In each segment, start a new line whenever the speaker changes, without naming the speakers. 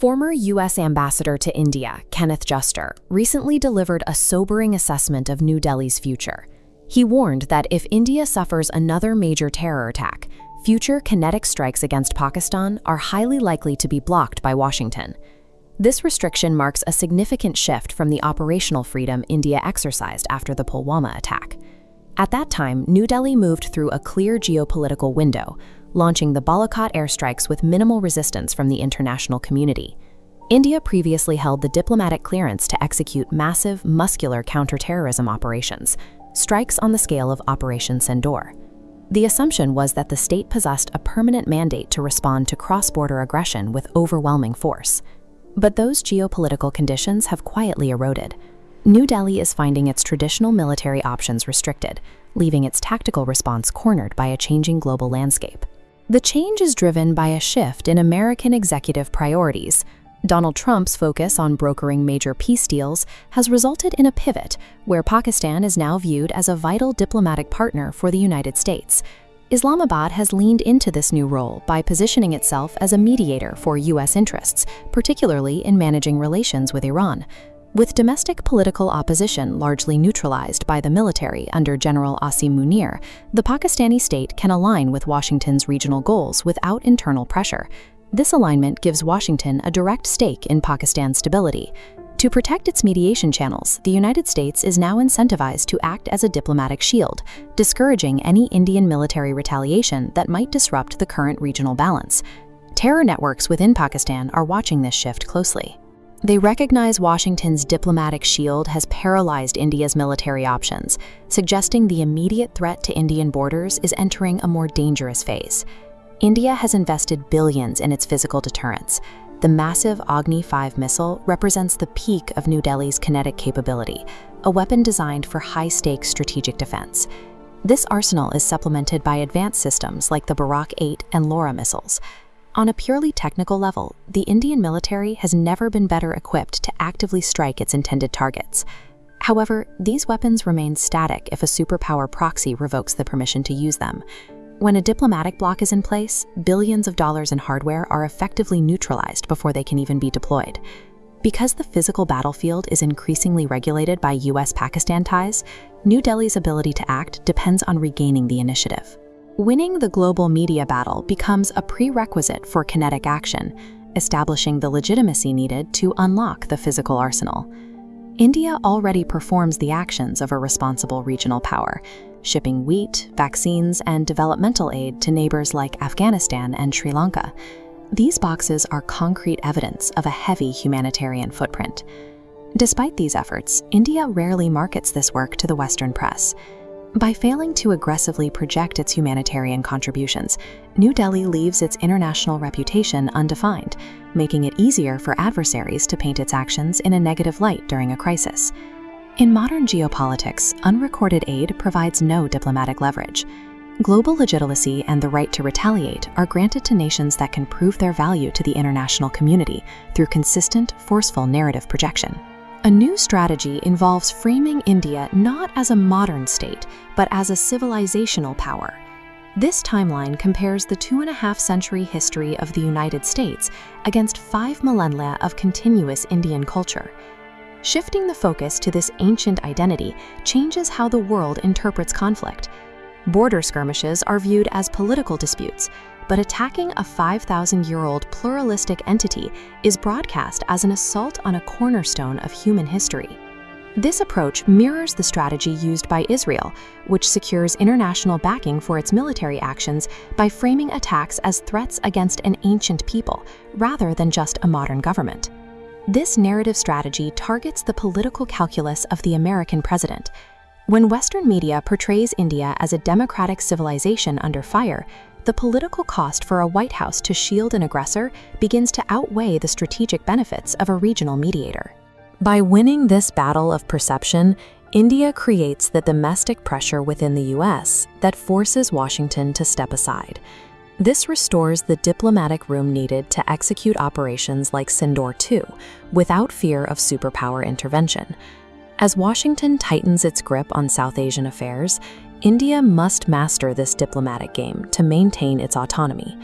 Former US Ambassador to India, Kenneth Juster, recently delivered a sobering assessment of New Delhi's future. He warned that if India suffers another major terror attack, future kinetic strikes against Pakistan are highly likely to be blocked by Washington. This restriction marks a significant shift from the operational freedom India exercised after the Pulwama attack. At that time, New Delhi moved through a clear geopolitical window, launching the Balakot airstrikes with minimal resistance from the international community. India previously held the diplomatic clearance to execute massive, muscular counterterrorism operations, strikes on the scale of Operation Sindoor. The assumption was that the state possessed a permanent mandate to respond to cross-border aggression with overwhelming force. But those geopolitical conditions have quietly eroded. New Delhi is finding its traditional military options restricted, leaving its tactical response cornered by a changing global landscape. The change is driven by a shift in American executive priorities. Donald Trump's focus on brokering major peace deals has resulted in a pivot where Pakistan is now viewed as a vital diplomatic partner for the United States. Islamabad has leaned into this new role by positioning itself as a mediator for U.S. interests, particularly in managing relations with Iran. With domestic political opposition largely neutralized by the military under General Asim Munir, the Pakistani state can align with Washington's regional goals without internal pressure. This alignment gives Washington a direct stake in Pakistan's stability. To protect its mediation channels, the United States is now incentivized to act as a diplomatic shield, discouraging any Indian military retaliation that might disrupt the current regional balance. Terror networks within Pakistan are watching this shift closely. They recognize Washington's diplomatic shield has paralyzed India's military options, suggesting the immediate threat to Indian borders is entering a more dangerous phase. India has invested billions in its physical deterrence. The massive Agni 5 missile represents the peak of New Delhi's kinetic capability, a weapon designed for high-stakes strategic defense. This arsenal is supplemented by advanced systems like the Barak 8 and Laura missiles. On a purely technical level, the Indian military has never been better equipped to actively strike its intended targets. However, these weapons remain static if a superpower proxy revokes the permission to use them. When a diplomatic block is in place, billions of dollars in hardware are effectively neutralized before they can even be deployed. Because the physical battlefield is increasingly regulated by US-Pakistan ties, New Delhi's ability to act depends on regaining the initiative. Winning the global media battle becomes a prerequisite for kinetic action, establishing the legitimacy needed to unlock the physical arsenal. India already performs the actions of a responsible regional power, shipping wheat, vaccines, and developmental aid to neighbors like Afghanistan and Sri Lanka. These boxes are concrete evidence of a heavy humanitarian footprint. Despite these efforts, India rarely markets this work to the Western press. By failing to aggressively project its humanitarian contributions, New Delhi leaves its international reputation undefined, making it easier for adversaries to paint its actions in a negative light during a crisis. In modern geopolitics, unrecorded aid provides no diplomatic leverage. Global legitimacy and the right to retaliate are granted to nations that can prove their value to the international community through consistent, forceful narrative projection. A new strategy involves framing India not as a modern state, but as a civilizational power. This timeline compares the 2.5-century history of the United States against 5 millennia of continuous Indian culture. Shifting the focus to this ancient identity changes how the world interprets conflict. Border skirmishes are viewed as political disputes, but attacking a 5,000-year-old pluralistic entity is broadcast as an assault on a cornerstone of human history. This approach mirrors the strategy used by Israel, which secures international backing for its military actions by framing attacks as threats against an ancient people, rather than just a modern government. This narrative strategy targets the political calculus of the American president. When Western media portrays India as a democratic civilization under fire, the political cost for a White House to shield an aggressor begins to outweigh the strategic benefits of a regional mediator. By winning this battle of perception, India creates the domestic pressure within the US that forces Washington to step aside. This restores the diplomatic room needed to execute operations like Sindoor 2 without fear of superpower intervention. As Washington tightens its grip on South Asian affairs, India must master this diplomatic game to maintain its autonomy.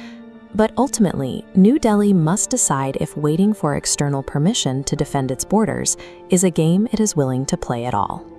But ultimately, New Delhi must decide if waiting for external permission to defend its borders is a game it is willing to play at all.